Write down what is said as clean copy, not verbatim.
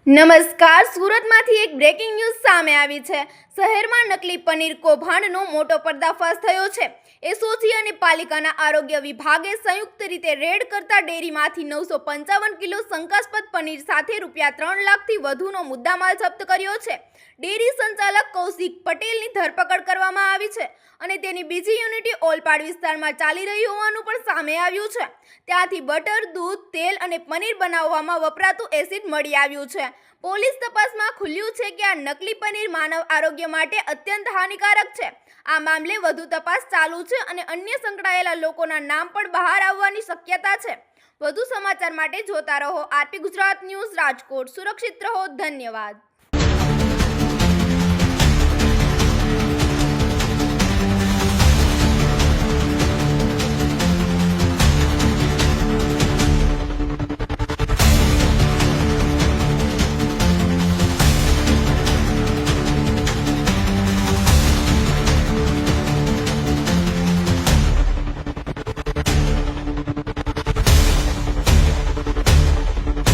નમસ્કાર, સુરતમાંથી એક breaking news સામે આવી છે। શહેરમાં નકલી પનીર કૌભાંડનો મોટો પર્દાફાશ થયો છે। એસઓજી અને પાલિકાના આરોગ્ય વિભાગે સંયુક્ત રીતે રેડ કરતા ડેરીમાંથી 955 કિલો શંકાસ્પદ પનીર સાથે ₹3 લાખથી વધુનો મુદ્દામાલ જપ્ત કર્યો છે। ડેરી સંચાલક કૌશિક પટેલની ધરપકડ કરવામાં આવી છે અને તેની બીજી યુનિટી ઓલપાડ વિસ્તારમાં ચાલી રહી હોવાનું પણ સામે આવ્યું છે। ત્યાંથી બટર, દૂધ, તેલ અને પનીર બનાવવામાં વપરાતું એસિડ મળી આવ્યું છે। પોલીસ તપાસમાં ખુલ્યું છે કે આ નકલી પનીર માનવ આરોગ્ય માટે અત્યંત હાનિકારક છે। આ મામલે વધુ તપાસ ચાલુ છે અને અન્ય સંકળાયેલા લોકોના નામ પણ બહાર આવવાની શક્યતા છે। વધુ સમાચાર માટે જોતા રહો આરપી ગુજરાત ન્યૂઝ રાજકોટ। સુરક્ષિત રહો, ધન્યવાદ।